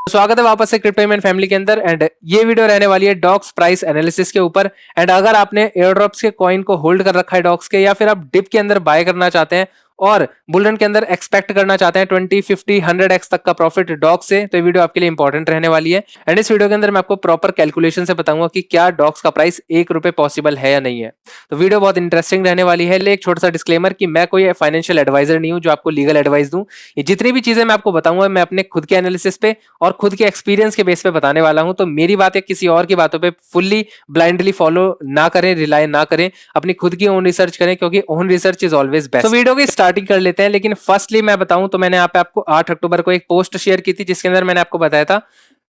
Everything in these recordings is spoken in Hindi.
स्वागत है वापस से क्रिप्टो पेमेंट फैमिली के अंदर। एंड ये वीडियो रहने वाली है डॉक्स प्राइस एनालिसिस के ऊपर। एंड अगर आपने एयर ड्रॉप्स के कॉइन को होल्ड कर रखा है डॉक्स के, या फिर आप डिप के अंदर बाय करना चाहते हैं और बुलरन के अंदर एक्सपेक्ट करना चाहते हैं 20, 50, 100x तक का प्रॉफिट डॉक्स से, तो ये वीडियो आपके लिए इंपॉर्टेंट रहने वाली है। एंड इस वीडियो के अंदर मैं आपको प्रॉपर कैलकुलेशन से बताऊंगा कि क्या डॉक्स का प्राइस ₹1 पॉसिबल है या नहीं है। तो वीडियो बहुत इंटरेस्टिंग रहने वाली है। ले एक छोटा सा डिस्क्लेमर कि मैं कोई फाइनेंशियल एडवाइजर नहीं हूं जो आपको लीगल एडवाइस दूं। ये जितनी भी चीजें मैं आपको बताऊंगा मैं अपने खुद के एनालिसिस पे और खुद के एक्सपीरियंस के बेस पे बताने वाला हूं। तो मेरी बातें किसी और की बातों पे फुल्ली ब्लाइंडली फॉलो ना करें, रिलाय ना करें, अपनी खुद की ओन रिसर्च करें, क्योंकि own research is always best. तो वीडियो की स्टार्टिंग कर लेते हैं। लेकिन फर्स्टली मैं बताऊं तो मैंने यहाँ पे आपको 8 अक्टूबर को एक पोस्ट शेयर की थी जिसके अंदर मैंने आपको बताया था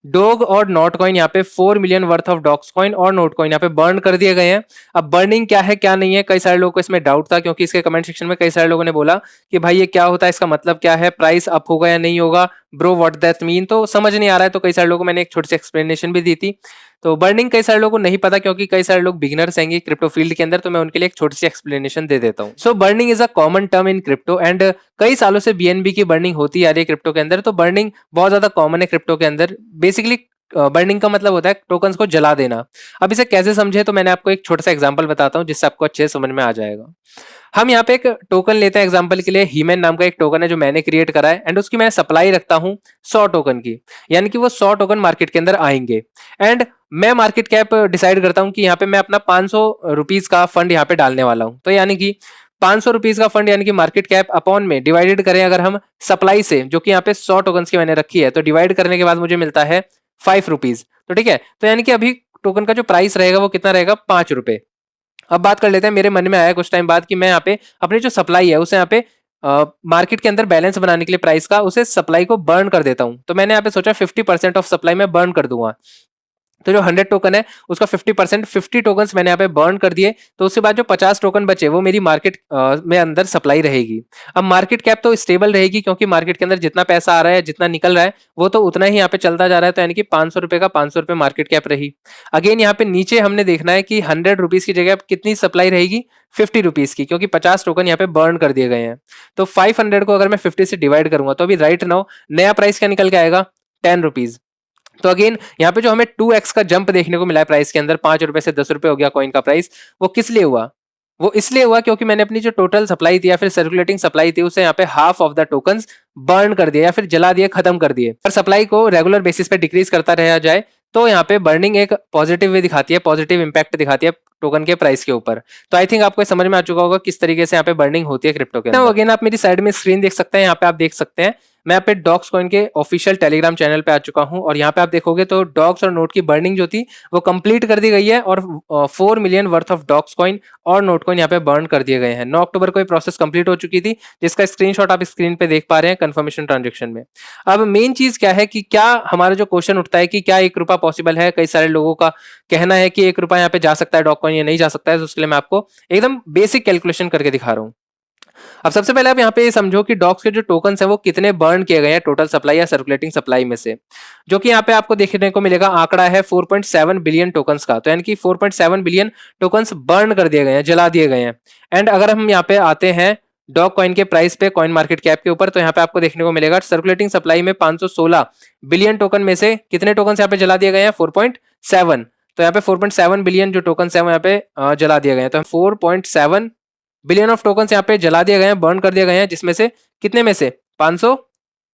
डॉग और नोट कॉइन यहाँ पे 4 million worth of dogs coin और नोट कॉइन यहाँ पे बर्न कर दिए गए हैं। अब बर्निंग क्या है क्या नहीं है, कई सारे लोगों को इसमें डाउट था, क्योंकि इसके कमेंट सेक्शन में कई सारे लोगों ने बोला कि भाई ये क्या होता है, इसका मतलब क्या है, प्राइस अप होगा या नहीं होगा, ब्रो व्हाट दैट मीन, तो समझ नहीं आ रहा है। तो कई सारे लोगों को मैंने एक छोटी सी एक्सप्लेनेशन भी दी थी। तो बर्निंग कई सारे लोगों को नहीं पता, क्योंकि कई सारे लोग बिगिनर्स हैं क्रिप्टो फील्ड के अंदर, तो मैं उनके लिए एक छोटी सी एक्सप्लेनेशन दे देता हूँ। So burning is a common term in crypto and कई सालों से बीएनबी की बर्निंग होती आ रही है क्रिप्टो के अंदर। तो बर्निंग बहुत ज्यादा कॉमन है क्रिप्टो के अंदर। बेसिकली बर्निंग का मतलब होता है टोकन्स को जला देना। अब इसे कैसे समझे, तो मैंने आपको एक छोटा सा एग्जांपल बताता हूँ जिससे आपको अच्छे से समझ में आ जाएगा। हम यहाँ पे एक टोकन लेते हैं एग्जांपल के लिए, हीमैन नाम का एक टोकन है जो मैंने क्रिएट करा है एंड उसकी मैं सप्लाई रखता हूँ 100 टोकन की, यानी कि वो 100 टोकन मार्केट के अंदर आएंगे। एंड मैं मार्केट कैप डिसाइड करता हूँ कि यहाँ पे मैं अपना 500 रुपीज का फंड यहाँ पे डालने वाला हूँ। तो यानी कि 500 रुपीज का फंड यानी कि मार्केट कैप अपॉन में डिवाइडेड करें अगर हम सप्लाई से, जो कि यहाँ पे 100 टोकन की मैंने रखी है, तो डिवाइड करने के बाद मुझे मिलता है 5 रुपीज। तो ठीक है, तो यानी कि अभी टोकन का जो प्राइस रहेगा वो कितना रहेगा, ₹5। अब बात कर लेते हैं, मेरे मन में आया कुछ टाइम बाद कि मैं यहाँ पे अपनी जो सप्लाई है उसे यहाँ पे मार्केट के अंदर बैलेंस बनाने के लिए प्राइस का, उसे सप्लाई को बर्न कर देता हूं। तो मैंने यहाँ पे सोचा 50% ऑफ सप्लाई में बर्न कर दूंगा। तो जो 100 टोकन है उसका 50%, 50 टोकन मैंने यहाँ पे बर्न कर दिए। तो उसके बाद जो 50 टोकन बचे वो मेरी मार्केट में अंदर सप्लाई रहेगी। अब मार्केट कैप तो स्टेबल रहेगी, क्योंकि मार्केट के अंदर जितना पैसा आ रहा है जितना निकल रहा है वो तो उतना ही यहाँ पे चलता जा रहा है। तो यानी कि 500 रुपए का 500 रुपए मार्केट कैप रही। अगेन यहाँ पे नीचे हमने देखना है कि 100 रुपीज की जगह कितनी सप्लाई रहेगी, 50 रुपीज की, क्योंकि 50 टोकन यहाँ पे बर्न कर दिए गए हैं। तो 500 को अगर मैं 50 से डिवाइड करूंगा तो अभी राइट नाउ नया प्राइस क्या निकल के आएगा, 10 रुपीज। तो अगेन यहाँ पे जो हमें 2x का जंप देखने को मिला है प्राइस के अंदर, ₹5 से ₹10 हो गया कॉइन का प्राइस। वो किस लिए हुआ, वो इसलिए हुआ क्योंकि मैंने अपनी जो टोटल सप्लाई थी या फिर सर्कुलेटिंग सप्लाई थी उसे यहाँ पे half of the tokens burn कर दिया या फिर जला दिया, खत्म कर दिए। पर सप्लाई को रेगुलर बेसिस पे डिक्रीज करता रहा जाए तो यहाँ पे बर्निंग एक पॉजिटिव वे दिखाती है, पॉजिटिव इंपैक्ट दिखाती है टोकन के प्राइस के ऊपर। तो आई थिंक आपको समझ में आ चुका होगा किस तरीके से यहाँ पे बर्निंग होती है क्रिप्टो के अंदर। अगेन आप मेरी साइड में स्क्रीन देख सकते हैं, यहाँ पे आप देख सकते हैं मैं यहाँ पे डॉक्स कॉइन के ऑफिशियल टेलीग्राम चैनल पे आ चुका हूँ और यहाँ पे आप देखोगे तो डॉक्स और नोट की बर्निंग जो थी वो कंप्लीट कर दी गई है और 4 million worth of dogs coin और नोट कॉइन यहाँ पे बर्न कर दिए गए हैं। 9 अक्टूबर को ये प्रोसेस कंप्लीट हो चुकी थी, जिसका स्क्रीनशॉट आप स्क्रीन पे देख पा रहे हैं कंफर्मेशन ट्रांजेक्शन में। अब मेन चीज क्या है कि क्या हमारा जो क्वेश्चन उठता है कि क्या ₹1 पॉसिबल है, कई सारे लोगों का कहना है कि ₹1 यहाँ पे जा सकता है डॉक कॉइन या नहीं जा सकता है। तो उसके लिए मैं आपको एकदम बेसिक कैलकुलेशन करके दिखा रहा हूँ। अब सबसे पहले आप यहाँ पे समझो कि डॉक्स के जो टोकन्स है वो कितने बर्न किए गए हैं टोटल सप्लाई या सर्कुलेटिंग सप्लाई में से, जो कि यहाँ पे आपको देखने को मिलेगा आंकड़ा है 4.7 बिलियन टोकन्स का। तो यानी कि 4.7 बिलियन टोकन्स बर्न कर दिए गए हैं, जला दिए गए हैं। एंड अगर हम यहाँ पे आते हैं डॉग कॉइन के प्राइस पे कॉइन मार्केट कैप के ऊपर, तो यहाँ पे आपको देखने को मिलेगा सर्कुलेटिंग सप्लाई में 516 बिलियन टोकन में से कितने टोकन यहाँ पे जला दिए गए हैं, 4.7। तो यहाँ पे 4.7 बिलियन जो टोकन है वो यहाँ पे जला दिए गए हैं। तो 4.7 बिलियन ऑफ टोकन्स यहाँ पे जला दिए गए हैं, बर्न कर दिए गए हैं, जिसमें से कितने में से 500,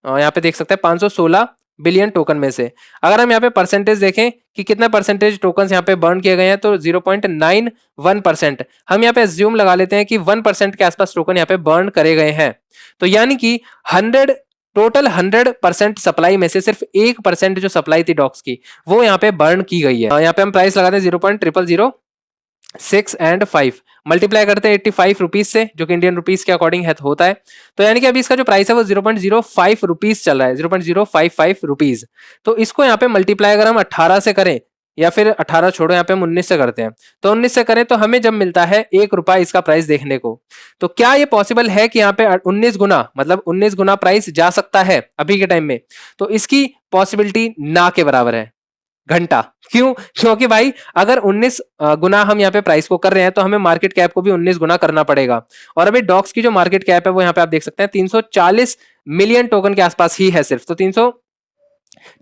यहाँ पे देख सकते हैं 516 बिलियन टोकन में से। अगर हम यहाँ पे परसेंटेज देखें कि कितना परसेंटेज टोकन्स यहाँ पे बर्न किए गए हैं, तो 0.91%। हम यहाँ पे एज्यूम लगा लेते हैं कि 1% के आसपास टोकन यहाँ पे बर्न करे गए हैं। तो यानी कि 100% सप्लाई में से सिर्फ 1% जो सप्लाई थी डॉक्स की वो यहाँ पे बर्न की गई है। यहाँ पे हम प्राइस लगाते हैं 0.0006 एंड 5 मल्टीप्लाई करते हैं 85 रुपीज से, जो कि इंडियन रुपीज के अकॉर्डिंग है होता है। तो यानी कि अभी इसका जो प्राइस है वो 0.05 रुपीज चल रहा है, 0.055 रुपीज। तो इसको यहाँ पे मल्टीप्लाई अगर हम 18 से करें या फिर 18 छोड़ो, यहाँ पे हम 19 से करते हैं, तो 19 से करें तो हमें जब मिलता है ₹1 इसका प्राइस देखने को। तो क्या ये पॉसिबल है कि यहाँ पे 19 गुना, मतलब 19 गुना प्राइस जा सकता है अभी के टाइम में? तो इसकी पॉसिबिलिटी ना के बराबर है, घंटा। क्यों? क्योंकि भाई अगर 19 गुना हम यहाँ पे प्राइस को कर रहे हैं तो हमें मार्केट कैप को भी 19 गुना करना पड़ेगा। और अभी डॉक्स की जो मार्केट कैप है वो यहाँ पे आप देख सकते हैं 340 मिलियन टोकन के आसपास ही है सिर्फ। तो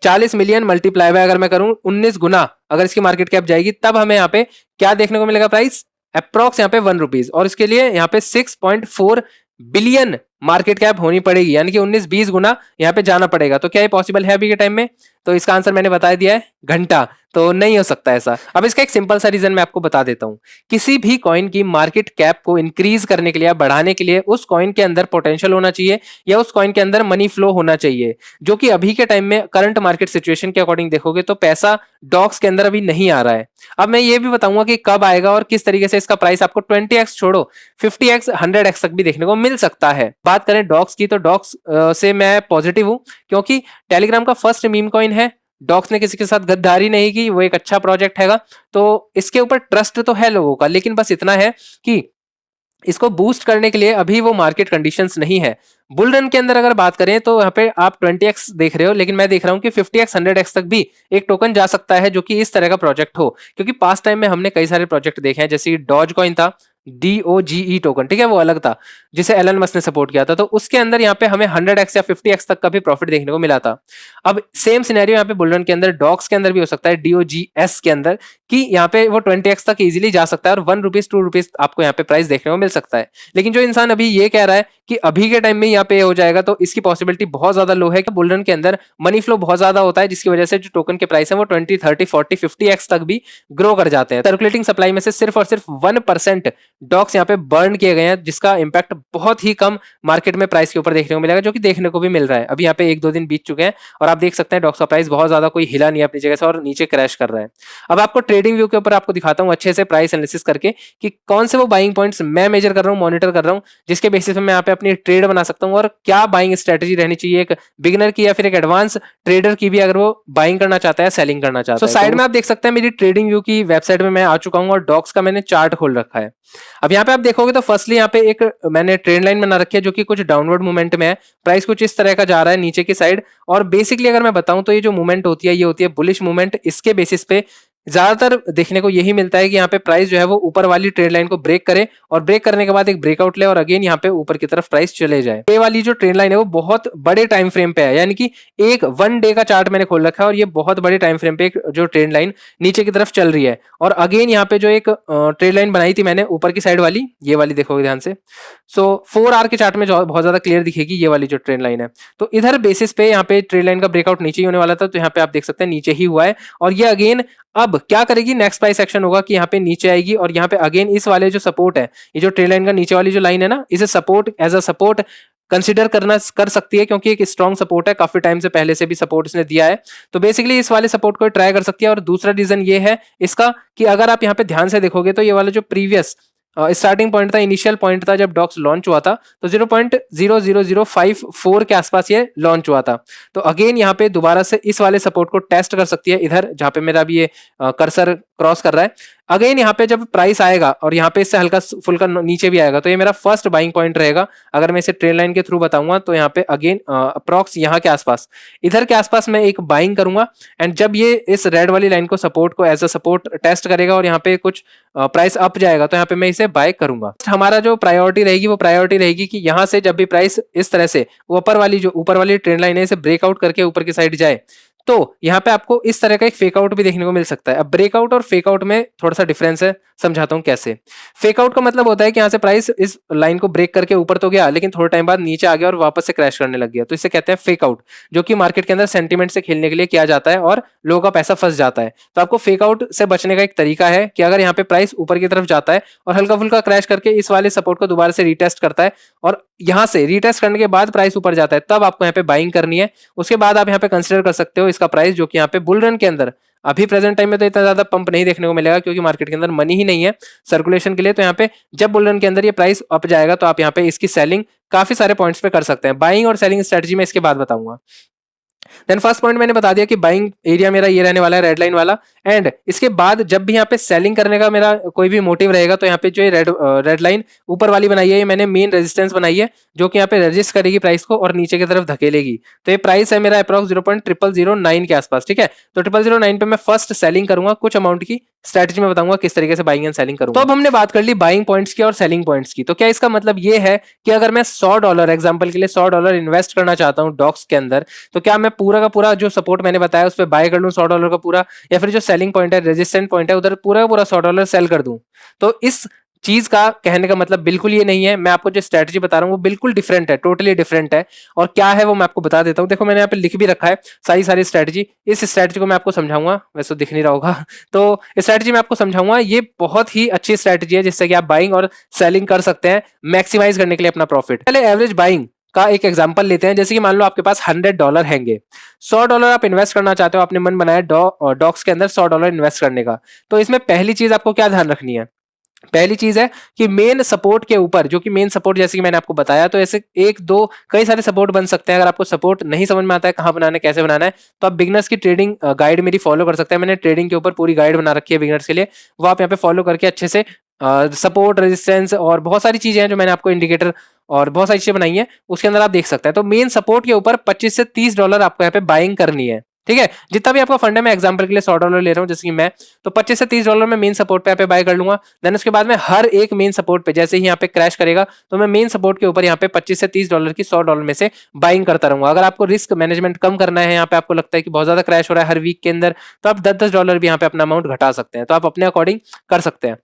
40 मिलियन मल्टीप्लाई बाय अगर मैं करूं 19 गुना अगर इसकी मार्केट कैप जाएगी, तब हमें यहाँ पे क्या देखने को मिलेगा प्राइस, अप्रॉक्स यहाँ पे 1 रुपीज, और इसके लिए यहाँ पे 6.4 बिलियन मार्केट कैप होनी पड़ेगी, यानी कि 19-20 गुना यहाँ पे जाना पड़ेगा। तो क्या ये पॉसिबल है अभी के टाइम में? तो इसका आंसर मैंने बता दिया है, घंटा। तो नहीं हो सकता ऐसा। अब इसका एक सिंपल सा रीजन मैं आपको बता देता हूं। किसी भी कॉइन की मार्केट कैप को इंक्रीज करने के लिए या बढ़ाने के लिए उस कॉइन के अंदर पोटेंशियल होना चाहिए, या उस कॉइन के अंदर मनी फ्लो होना चाहिए, जो कि अभी के टाइम में करंट मार्केट सिचुएशन के अकॉर्डिंग देखोगे तो पैसा डॉक्स के अंदर अभी नहीं आ रहा है। अब मैं ये भी बताऊंगा कि कब आएगा और किस तरीके से इसका प्राइस आपको 20x छोड़ो 50x 100x तक भी देखने को मिल सकता है। बात करें डॉक्स की, तो डॉक्स से मैं पॉजिटिव हूं, क्योंकि टेलीग्राम का फर्स्ट मीम कॉइन है। डॉक्स ने किसी के साथ गद्दारी नहीं की, वो एक अच्छा प्रोजेक्ट हैगा, तो इसके ऊपर ट्रस्ट तो है लोगों का, लेकिन बस इतना है कि इसको बूस्ट करने के लिए अभी वो मार्केट कंडीशंस नहीं है। बुल रन के अंदर अगर बात करें तो यहाँ पे आप 20x देख रहे हो, लेकिन मैं देख रहा हूँ कि 50x 100x तक भी एक टोकन जा सकता है जो कि इस तरह का प्रोजेक्ट हो, क्योंकि पास्ट टाइम में हमने कई सारे प्रोजेक्ट देखे हैं, जैसे डॉज कॉइन था, DOGE टोकन, ठीक है, वो अलग था जिसे एलन मस्क ने सपोर्ट किया था, तो उसके अंदर यहाँ पे हमें 100x या 50x तक का भी प्रॉफिट देखने को मिला था। अब सेम सिनेरियो यहाँ पे बुलरन के अंदर डॉक्स के अंदर भी हो सकता है, DOGS के अंदर, कि यहाँ पे वो 20x तक इजीली जा सकता है और 1 रुपीज 2 रुपीज आपको यहाँ पे प्राइस देखने को मिल सकता है। लेकिन जो इंसान अभी ये कह रहा है कि अभी के टाइम में यहाँ पे हो जाएगा, तो इसकी पॉसिबिलिटी बहुत ज्यादा लो है कि बुलरन के अंदर मनी फ्लो बहुत ज्यादा होता है, जिसकी वजह से जो टोकन के प्राइस है वो 20, 30, 40, 50x तक भी ग्रो कर जाते हैं। सर्कुलेटिंग सप्लाई में से सिर्फ और सिर्फ 1% डॉक्स यहाँ पे बर्न किए गए हैं, जिसका इंपैक्ट बहुत ही कम मार्केट में प्राइस के ऊपर देखने को मिलेगा, जो कि देखने को भी मिल रहा है। अभी यहाँ पे 1-2 दिन बीत चुके हैं और आप देख सकते हैं डॉक्स का प्राइस बहुत ज्यादा कोई हिला नहीं है अपनी जगह से और नीचे क्रैश कर रहा है। अब आपको ट्रेडिंग व्यू के ऊपर आपको दिखाता हूं अच्छे से प्राइस एनालिसिस करके कि कौन से वो बाइंग पॉइंट्स मैं मेजर कर रहा हूं, मॉनिटर कर रहा हूं, जिसके बेसिस पे मैं यहाँ पे अपनी ट्रेड बना सकता हूं, और क्या बाइंग स्ट्रेटजी रहनी चाहिए एक बिगिनर की या फिर एक एडवांस ट्रेडर की भी, अगर वो बाइंग करना चाहता है, सेलिंग करना चाहता है। तो साइड में आप देख सकते हैं मेरी ट्रेडिंग व्यू की वेबसाइट में मैं आ चुका हूं और डॉक्स का मैंने चार्ट खोल रखा है। अब यहाँ पे आप देखोगे तो फर्स्टली यहाँ पे एक मैंने ट्रेंड लाइन बना रखी है जो कि कुछ डाउनवर्ड मूवमेंट में है, प्राइस कुछ इस तरह का जा रहा है नीचे की साइड, और बेसिकली अगर मैं बताऊं तो ये जो मूवमेंट होती है ये होती है बुलिश मूवमेंट। इसके बेसिस पे ज्यादातर देखने को यही मिलता है कि यहाँ पे प्राइस जो है वो ऊपर वाली ट्रेंड लाइन को ब्रेक करे और ब्रेक करने के बाद एक ब्रेकआउट ले और अगेन यहाँ पे ऊपर की तरफ प्राइस चले जाए। ये वाली जो ट्रेंड लाइन है वो बहुत बड़े टाइम फ्रेम पे है, यानी कि एक 1 डे का चार्ट मैंने खोल रखा है और ये बहुत बड़े टाइम फ्रेम पे एक जो ट्रेंड लाइन नीचे की तरफ चल रही है। और अगेन यहाँ पे जो एक ट्रेंड लाइन बनाई थी मैंने ऊपर की साइड वाली, ये वाली देखोगे ध्यान से, सो 4 आवर के चार्ट में बहुत ज्यादा क्लियर दिखेगी ये वाली जो ट्रेंड लाइन है। तो इधर बेसिस पे यहाँ पे ट्रेंड लाइन का ब्रेकआउट नीचे ही होने वाला था, तो यहाँ पे आप देख सकते हैं नीचे ही हुआ है और ये अगेन अब क्या करेगी, नेक्स्ट प्राइस एक्शन होगा कि यहाँ पे नीचे आएगी और यहाँ पे अगेन इस वाले जो सपोर्ट है, ये जो ट्रेंड लाइन का नीचे वाली जो लाइन है ना, इसे support as a support consider करना कर सकती है, क्योंकि एक स्ट्रॉन्ग सपोर्ट है, काफी टाइम से पहले से भी सपोर्ट इसने दिया है, तो बेसिकली इस वाले सपोर्ट को ट्राई कर सकती है। और दूसरा रीजन ये है इसका कि अगर आप यहाँ पे ध्यान से देखोगे तो ये वाला जो प्रीवियस स्टार्टिंग पॉइंट था, इनिशियल पॉइंट था जब डॉक्स लॉन्च हुआ था, तो 0.00054 के आसपास ये लॉन्च हुआ था। तो अगेन यहाँ पे दोबारा से इस वाले सपोर्ट को टेस्ट कर सकती है, इधर जहां पे मेरा भी ये कर्सर क्रॉस कर रहा है। अगेन यहाँ पे जब प्राइस आएगा और यहाँ पे इससे हल्का फुल्का नीचे भी आएगा, तो ये मेरा फर्स्ट बाइंग पॉइंट रहेगा। अगर मैं इसे ट्रेंड लाइन के थ्रू बताऊंगा तो यहाँ पे अगेन अप्रॉक्स यहाँ के आसपास, इधर के आसपास मैं एक बाइंग करूंगा, एंड जब ये इस रेड वाली लाइन को सपोर्ट को एज अ सपोर्ट टेस्ट करेगा और यहाँ पे कुछ प्राइस अप जाएगा, तो यहाँ पे मैं इसे बाय करूंगा। हमारा जो प्रायोरिटी रहेगी वो प्रायोरिटी रहेगी कि यहाँ से जब भी प्राइस इस तरह से ऊपर वाली ट्रेंड लाइन है इसे ब्रेकआउट करके ऊपर की साइड जाए, तो यहाँ पे आपको इस तरह का एक फेकआउट भी देखने को मिल सकता है। अब ब्रेकआउट और फेकआउट में थोड़ा सा डिफरेंस है, समझाता हूँ कैसे। फेकआउट का मतलब होता है कि यहाँ से प्राइस इस लाइन को ब्रेक करके ऊपर तो गया, लेकिन थोड़े टाइम बाद नीचे आ गया और वापस से क्रैश करने लग गया, तो इसे कहते हैं फेकआउट, जो कि मार्केट के अंदर सेंटीमेंट से खेलने के लिए किया जाता है और लोगों का पैसा फंस जाता है। तो आपको फेकआउट से बचने का एक तरीका है कि अगर यहाँ पे प्राइस ऊपर की तरफ जाता है और हल्का फुल्का क्रैश करके इस वाले सपोर्ट को दोबारा से रीटेस्ट करता है और यहाँ से रीटेस्ट करने के बाद प्राइस ऊपर जाता है, तब आपको यहाँ पे बाइंग करनी है। उसके बाद आप यहाँ पे कंसिडर कर सकते हो इसका प्राइस, जो कि यहाँ पे बुल रन के अंदर अभी प्रेजेंट टाइम में तो इतना ज्यादा पंप नहीं देखने को मिलेगा, क्योंकि मार्केट के अंदर मनी ही नहीं है सर्कुलेशन के लिए। तो यहाँ पे जब बुल रन के अंदर ये प्राइस अप जाएगा, तो आप यहाँ पे इसकी सेलिंग काफी सारे पॉइंट्स पे कर सकते हैं। बाइंग और सेलिंग स्ट्रेटजी में इसके बाद बताऊंगा। देन फर्स्ट पॉइंट मैंने बता दिया कि बाइंग एरिया मेरा ये रहने वाला है, रेड लाइन वाला। एंड इसके बाद जब भी यहाँ पे सेलिंग करने का मेरा कोई भी मोटिव रहेगा, तो यहाँ पे जो रेड लाइन ऊपर वाली बनाई है, ये मैंने मेन रेजिस्टेंस बनाई है, जो कि यहाँ पे रजिस्ट करेगी प्राइस को और नीचे की तरफ धकेलेगी। तो ये प्राइस है मेरा अप्रॉक्स 0.0009 के आसपास, ठीक है। तो 0009 पे मैं फर्स्ट सेलिंग करूंगा कुछ अमाउंट की, स्ट्रेटजी में बताऊंगा किस तरीके से बाइंग एंड सेलिंग करूंगा। तो अब हमने बात कर ली बाइंग पॉइंट्स की और सेलिंग पॉइंट्स की। तो क्या इसका मतलब ये है कि अगर मैं $100 एग्जांपल के लिए $100 इन्वेस्ट करना चाहता हूं डॉक्स के अंदर, तो क्या मैं पूरा का पूरा जो सपोर्ट मैंने बताया उस पर बाय कर लूं $100 का पूरा, या फिर जो सेलिंग पॉइंट है, रेजिस्टेंट पॉइंट है, उधर पूरा का पूरा $100 सेल कर दूं? तो इस चीज का कहने का मतलब बिल्कुल ये नहीं है। मैं आपको जो स्ट्रेटजी बता रहा हूँ वो बिल्कुल डिफरेंट है, टोटली डिफरेंट है। और क्या है वो मैं आपको बता देता हूँ। देखो मैंने यहाँ पे लिख भी रखा है सारी स्ट्रेटजी। इस स्ट्रेटजी को मैं आपको समझाऊंगा, वैसे तो दिख नहीं रहा होगा। तो स्ट्रेटजी में आपको समझाऊंगा, ये बहुत ही अच्छी स्ट्रेटजी है जिससे कि आप बाइंग और सेलिंग कर सकते हैं मैक्सिमाइज करने के लिए अपना प्रॉफिट। पहले एवरेज बाइंग का एक एग्जांपल लेते हैं। जैसे कि मान लो आपके पास $100 हैंगे, $100 आप इन्वेस्ट करना चाहते हो, आपने मन बनाया डॉक्स के अंदर $100 इन्वेस्ट करने का। तो इसमें पहली चीज आपको क्या ध्यान रखनी है? पहली चीज है कि मेन सपोर्ट के ऊपर, जो कि मेन सपोर्ट जैसे कि मैंने आपको बताया, तो ऐसे एक दो कई सारे सपोर्ट बन सकते हैं। अगर आपको सपोर्ट नहीं समझ में आता है कहां बनाना है, कैसे बनाना है, तो आप बिगनर्स की ट्रेडिंग गाइड मेरी फॉलो कर सकते हैं। मैंने ट्रेडिंग के ऊपर पूरी गाइड बना रखी है बिगनर्स के लिए, वो आप यहाँ पे फॉलो करके अच्छे से सपोर्ट, रेजिस्टेंस और बहुत सारी चीजें हैं जो मैंने आपको इंडिकेटर और बहुत सारी चीजें बनाई है, उसके अंदर आप देख सकते हैं। तो मेन सपोर्ट के ऊपर $25 से $30 आपको यहाँ पे बाइंग करनी है। ठीक है, जितना भी आपका फंड है, मैं एग्जांपल के लिए $100 ले रहा हूँ जैसे कि मैं, तो $25 से $30 में मेन सपोर्ट पे यहाँ पे बाय कर लूंगा। देन उसके बाद में हर एक मेन सपोर्ट पे जैसे ही यहाँ पे क्रैश करेगा, तो मैं मेन सपोर्ट के ऊपर यहाँ पे $25 से $30 की $100 में से बाइंग करता रहूंगा। अगर आपको रिस्क मैनेजमेंट कम करना है, यहाँ पे आपको लगता है कि बहुत ज्यादा क्रैश हो रहा है हर वीक के अंदर, तो आप $10 भी यहाँ पे अपना अमाउंट घटा सकते हैं। तो आप अपने अकॉर्डिंग कर सकते हैं।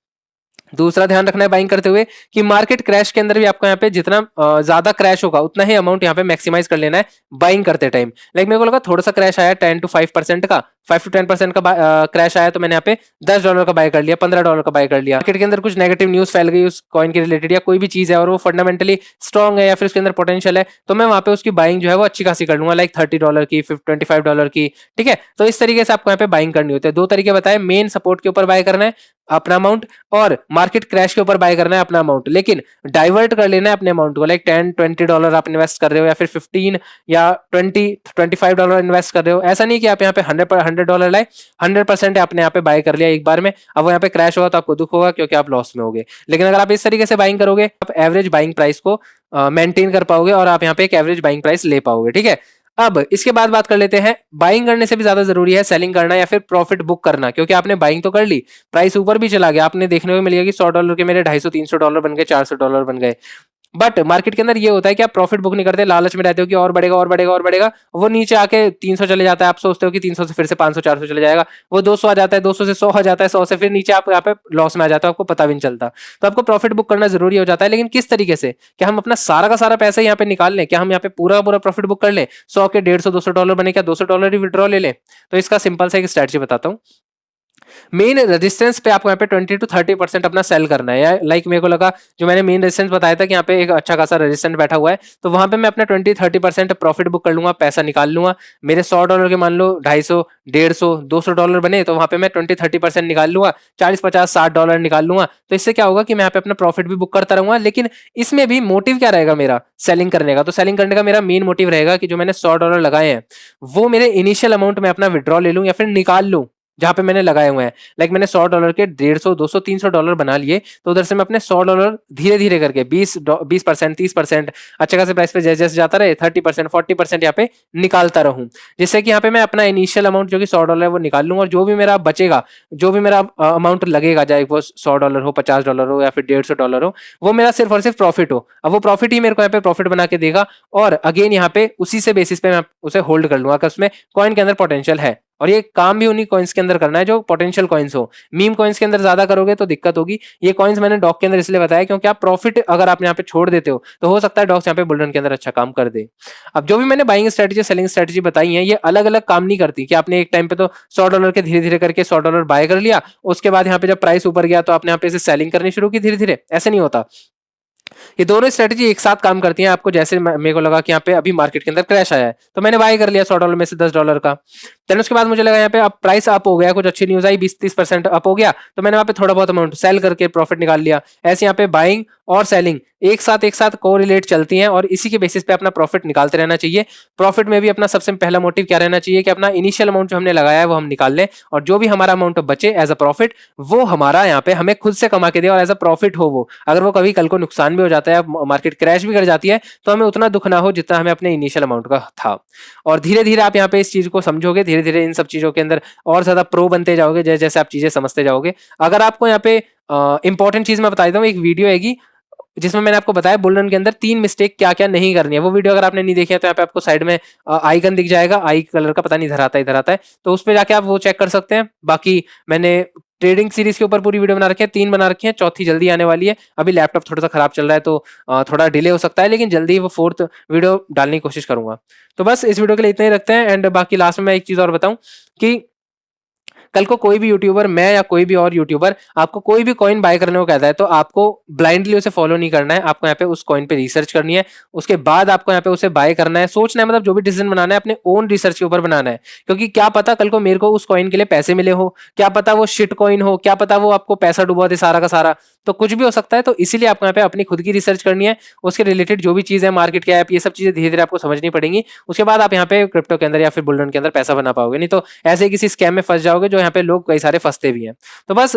दूसरा ध्यान रखना है बाइंग करते हुए कि मार्केट क्रैश के अंदर भी आपको यहाँ पे जितना ज्यादा क्रैश होगा उतना ही अमाउंट यहाँ पे मैक्सिमाइज कर लेना है बाइंग करते टाइम। लाइक मेरे को लगा थोड़ा सा क्रैश आया 10 to 5% का, 5 to 10% का क्रैश आया, तो मैंने यहाँ पे $10 का बाय कर लिया, $15 का बाय कर लिया। मार्केट के अंदर कुछ नेगेटिव न्यूज फैल गई उस कॉइन के रिलेटेड या कोई भी चीज है और वो फंडामेंटली स्ट्रॉन्ग है या फिर उसके अंदर पोटेंशियल है, तो मैं वहां पे उसकी बाइंग जो है वो अच्छी खासी कर लूंगा, लाइक $30 की, $25 की। ठीक है, तो इस तरीके से आपको यहाँ पे बाइंग करनी होती है। दो तरीके बताए, मेन सपोर्ट के ऊपर बाय करना है अपना अमाउंट, और मार्केट क्रैश के ऊपर बाय करना है अपना अमाउंट। लेकिन डाइवर्ट कर लेना है अपने अमाउंट को, लाइक $10-20 आप इन्वेस्ट कर रहे हो, या फिर 15 या 20-25 इन्वेस्ट कर रहे हो। ऐसा नहीं कि आप यहाँ पे $100 लाए, 100% आपने यहाँ पे बाय कर लिया एक बार में, अब वो यहाँ पे क्रैश होगा तो आपको दुख होगा क्योंकि आप लॉस में होगे। लेकिन अगर आप इस तरीके से बाइंग करोगे, आप एवरेज बाइंग प्राइस को मेंटेन कर पाओगे और आप यहाँ पे एक एवरेज बाइंग प्राइस ले पाओगे। ठीक है, अब इसके बाद बात कर लेते हैं, बाइंग करने से भी ज्यादा जरूरी है सेलिंग करना या फिर प्रॉफिट बुक करना। क्योंकि आपने बाइंग तो कर ली, प्राइस ऊपर भी चला गया, आपने देखने को मिल गया कि $100 के मेरे $250-300 बन गए, $400 बन गए। बट मार्केट के अंदर ये होता है कि आप प्रॉफिट बुक नहीं करते, लालच में रहते हो कि और बढ़ेगा और बढ़ेगा और बढ़ेगा, वो नीचे आके 300 चले जाता है, आप सोचते हो कि 300 से फिर से 500-400 चले जाएगा, वो 200 आ जाता है, 200 से 100 आ जाता है, 100 से फिर नीचे आप यहाँ पे लॉस में आ जाता है, आपको पता भी नहीं चलता। तो आपको प्रॉफिट बुक करना जरूरी हो जाता है। लेकिन किस तरीके से, क्या हम अपना सारा का सारा पैसा यहाँ पे निकाल लें, क्या हम यहाँ पे पूरा पूरा प्रॉफिट बुक कर लें, 100 के 150-200 बने, क्या $200 ही विड्रॉ ले लें? तो इसका सिंपल सा एक स्ट्रेटजी बताता हूँ। मेन रेजिस्टेंस पे आपको यहाँ पे 20-30% अपना सेल करना है। लाइक मेरे को लगा, जो मैंने मेन रेजिस्टेंस बताया था कि यहाँ पे एक अच्छा खासा रेजिस्टेंस बैठा हुआ है, तो वहां पे मैं अपना 20-30% प्रॉफिट बुक कर लूंगा, पैसा निकाल लूंगा। मेरे $100 के मान लो 250, 150, $200 बने, तो वहां पे मैं 20-30% निकाल लूंगा, 40-50-60 निकाल लूंगा। तो इससे क्या होगा कि मैं यहाँ पे अपना प्रॉफिट भी बुक करता रहूंगा। लेकिन इसमें भी मोटिव क्या रहेगा मेरा, सेलिंग करने का। तो सेलिंग करने का मेरा मेन मोटिव रहेगा कि जो मैंने $100 लगाए हैं वो मेरे इनिशियल अमाउंट में अपना विड्रॉ ले लूं या फिर निकाल लूं जहां पे मैंने लगाए हुए हैं। लाइक मैंने $100 के 150, 200, $300 बना लिए, तो उधर से मैं अपने $100 धीरे धीरे करके 20%, 30% अच्छे खासे प्राइस पे जैसे जैसे जाता रहे, 30%, 40% यहाँ पे निकालता रहूं, जिससे कि यहाँ पे मैं अपना इनिशियल अमाउंट जो कि $100 है वो निकाल लूं, और जो भी मेरा बचेगा, जो भी मेरा अमाउंट लगेगा, चाहे वो $100 हो, $50 हो या फिर $150 हो, वो मेरा सिर्फ और सिर्फ प्रॉफिट हो। अब वो प्रॉफिट ही मेरे को यहाँ पे प्रॉफिट बना के देगा, और अगेन यहाँ पे उसी से बेसिस पे मैं उसे होल्ड कर लूंगा कि उसमें कॉइन के अंदर पोटेंशियल है। और ये काम भी उन्हीं कॉइन्स के अंदर करना है जो पोटेंशियल कॉइन्स हो। मीम कॉइन्स के अंदर ज्यादा करोगे तो दिक्कत होगी। ये कॉइन्स मैंने डॉग के अंदर इसलिए बताया क्योंकि आप प्रॉफिट अगर आप यहाँ पे छोड़ देते हो तो हो सकता है डॉग्स यहाँ पे बुल रन के अंदर अच्छा काम कर दे। अब जो भी मैंने बाइंग स्ट्रेटजी, सेलिंग स्ट्रेटजी बताई है, ये अलग अलग काम नहीं करती कि आपने एक टाइम पे तो $100 के धीरे धीरे करके $100 बाय कर लिया, उसके बाद यहाँ पे जब प्राइस ऊपर गया तो आपने यहाँ पे इसे सेलिंग करनी शुरू की धीरे धीरे। ऐसे नहीं होता, ये दोनों स्ट्रेटजी एक साथ काम करती हैं। आपको जैसे मेरे को लगा कि यहाँ पे अभी मार्केट के अंदर क्रैश आया है तो मैंने बाय कर लिया $100 में से $10 का। देन उसके बाद मुझे लगा यहाँ पे अब प्राइस अप हो गया, कुछ अच्छी न्यूज आई, 20-30% अप हो गया, तो मैंने वहां पे थोड़ा बहुत अमाउंट सेल करके प्रॉफिट निकाल लिया। ऐसे यहाँ पे बाइंग और सेलिंग एक साथ कोरिलेट चलती हैं और इसी के बेसिस पे अपना प्रॉफिट निकालते रहना चाहिए। प्रॉफिट में भी अपना सबसे पहला मोटिव क्या रहना चाहिए कि अपना इनिशियल अमाउंट जो हमने लगाया है वो हम निकाल लें, और जो भी हमारा अमाउंट बचे एज अ प्रॉफिट वो हमारा यहाँ पे हमें खुद से कमा के दे और एज अ प्रॉफिट हो वो। अगर वो कभी कल को नुकसान भी हो जाता है, मार्केट क्रैश भी कर जाती है, तो हमें उतना दुख ना हो जितना हमें अपने इनिशियल अमाउंट का था। और धीरे धीरे आप यहाँ पे इस चीज को समझोगे, धीरे धीरे धीरे इन सब चीजों के अंदर और ज्यादा प्रो बनते जाओगे, जैसे जैसे आप चीजें समझते जाओगे। अगर आपको यहाँ पे इंपॉर्टेंट चीज मैं बता देता हूँ, एक वीडियो हैगी जिसमें मैंने आपको बताया बुल रन के अंदर 3 मिस्टेक क्या-क्या नहीं करनी है। वो वीडियो अगर आपने नहीं देखी है तो यहाँ पे आपको साइड में आइकन दिख जाएगा, आई कलर का, पता नहीं इधर आता है, तो उस पे जाके आप वो चेक कर सकते हैं। बाकी मैंने ट्रेडिंग सीरीज के ऊपर पूरी वीडियो बना रखी है, 3 बना रखी है, चौथी जल्दी आने वाली है। अभी लैपटॉप थोड़ा-सा खराब चल रहा है तो थोड़ा डिले हो सकता है, लेकिन जल्दी ही वो 4th वीडियो डालने की कोशिश करूँगा। तो बस इस वीडियो के लिए इतना ही रखते हैं एंड बाकी लास्ट में मैं एक चीज़ और बताऊँ कि कल को कोई भी यूट्यूबर, मैं या कोई भी और यूट्यूबर आपको कोई भी कॉइन बाय करने को कहता है तो आपको ब्लाइंडली उसे फॉलो नहीं करना है। आपको यहाँ पे उस कॉइन पे रिसर्च करनी है, उसके बाद आपको यहाँ पे उसे बाय करना है, सोचना है, मतलब जो भी डिसीजन बनाना है अपने ओन रिसर्च के ऊपर बनाना है। क्योंकि क्या पता कल को मेरे को उस कॉइन के लिए पैसे मिले हो, क्या पता वो शिट कॉइन हो, क्या पता वो आपको पैसा डुबा दे सारा का सारा, तो कुछ भी हो सकता है। तो इसीलिए आपको यहाँ पे अपनी खुद की रिसर्च करनी है, उसके रिलेटेड जो भी चीज है, मार्केट के ऐप, ये सब चीजें धीरे धीरे आपको समझनी पड़ेंगी। उसके बाद आप यहाँ पे क्रिप्टो के अंदर या फिर बुल रन के अंदर पैसा बना पाओगे, नहीं तो ऐसे ही किसी स्कैम में फंस जाओगे, जो यहाँ पे लोग कई सारे फंसते भी हैं। तो बस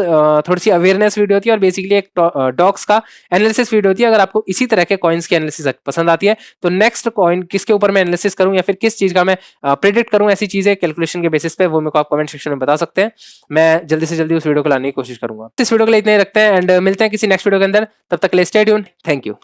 थोड़ी सी अवेयरनेस वीडियो थी और बेसिकली एक डॉक्स का एनालिसिस वीडियो थी। अगर आपको इसी तरह के कॉइन्स की एनालिसिस पसंद आती है तो नेक्स्ट कॉइन किसके ऊपर मैं एनालिसिस करूं या फिर किस चीज का मैं प्रेडिक्ट करूं, ऐसी चीजें कैलकुलेशन के बेसिस पे, वो मेरे को आप कमेंट सेक्शन में बता सकते हैं। मैं जल्दी से जल्दी उस वीडियो को लाने की कोशिश करूंगा। इस वीडियो के लिए इतने ही रखते हैं एंड मिलते हैं किसी नेक्स्ट वीडियो के अंदर। तब तक के लिए स्टे ट्यून्ड। Thank you.